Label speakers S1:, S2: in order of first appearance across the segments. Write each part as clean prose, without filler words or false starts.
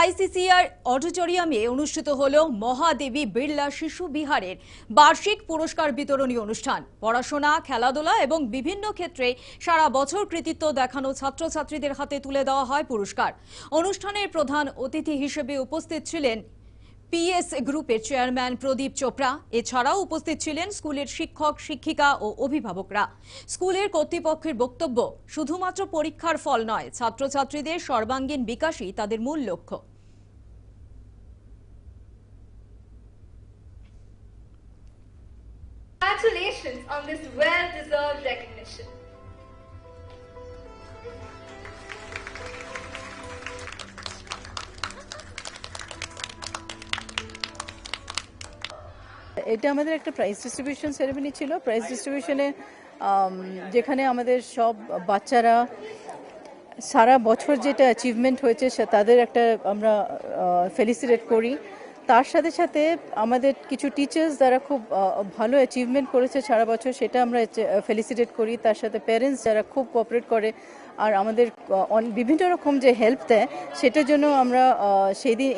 S1: ICCR অডিটোরিয়ামে অনুষ্ঠিত হল মহাদেবী বিড়লা শিশু বিহারের বার্ষিক পুরস্কার বিতরণী অনুষ্ঠান। পড়াশোনা, খেলাধুলা এবং বিভিন্ন ক্ষেত্রে সারা বছর কৃতিত্ব দেখানো ছাত্রছাত্রীদের হাতে তুলে দেওয়া হয় পুরস্কার। অনুষ্ঠানের প্রধান অতিথি হিসেবে উপস্থিত ছিলেন পিএস গ্রুপের চেয়ারম্যান প্রদীপ চোপড়া। এছাড়াও উপস্থিত ছিলেন স্কুলের শিক্ষক, শিক্ষিকা ও অভিভাবকরা। স্কুলের কর্তৃপক্ষের বক্তব্য, শুধুমাত্র পরীক্ষার ফল নয়, ছাত্রছাত্রীদের সর্বাঙ্গীন বিকাশই তাদের মূল লক্ষ্য।
S2: Congratulations on this well-deserved recognition.
S3: এটা আমাদের একটা প্রাইজ ডিস্ট্রিবিউশন সেরেমনি ছিল। প্রাইজ ডিস্ট্রিবিউশনে যেখানে আমাদের সব বাচ্চারা সারা বছর যেটা অ্যাচিভমেন্ট হয়েছে তাদের একটা আমরা ফেলিসিটেট করি। তার সাথে সাথে আমাদের কিছু টিচার্স যারা খুব ভালো অ্যাচিভমেন্ট করেছে সারা বছর, সেটা আমরা ফেলিসিটেট করি। তার সাথে প্যারেন্টস যারা খুব কোঅপারেট করে আর আমাদের বিভিন্ন রকম যে হেল্প দেয়, সেটার জন্য আমরা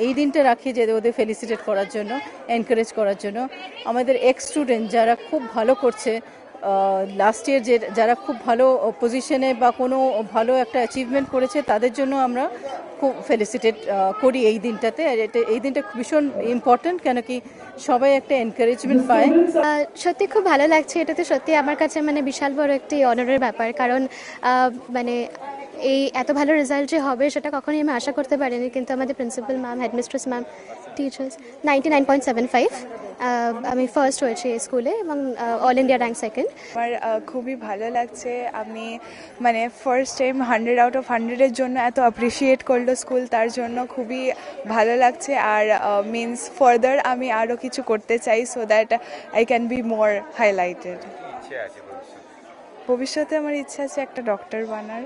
S3: এই দিনটা রাখি যে ওদের ফেলিসিটেট করার জন্য, এনকারেজ করার জন্য। আমাদের এক্স স্টুডেন্ট যারা খুব ভালো করছে লাস্ট ইয়ার, যারা খুব ভালো পজিশনে বা কোনো ভালো একটা অ্যাচিভমেন্ট করেছে, তাদের জন্য আমরা খুব ফেলিসিটেট করি এই দিনটাতে। আর এই দিনটা ভীষণ ইম্পর্ট্যান্ট, কেন কি সবাই একটা এনকারেজমেন্ট পায়।
S4: সত্যি খুব ভালো লাগছে। এটা তো সত্যি আমার কাছে বিশাল বড় একটি অনারের ব্যাপার, কারণ এই এত ভালো রেজাল্ট যে হবে সেটা কখনোই আমি আশা করতে পারিনি। কিন্তু আমাদের principal ma'am, headmistress ma'am, teachers 99.75 আমি ফার্স্ট হয়েছি এই স্কুলে এবং অল ইন্ডিয়া র্যাঙ্ক সেকেন্ড।
S5: আমার খুবই ভালো লাগছে। আমি ফার্স্ট টাইম 100 আউট অফ 100-এর জন্য এত অ্যাপ্রিসিয়েট করলো স্কুল, তার জন্য খুবই ভালো লাগছে। আর মিনস ফার্দার আমি আরও কিছু করতে চাই, so that I can be more highlighted. ভবিষ্যতে আমার ইচ্ছা আছে একটা ডক্টর বানার।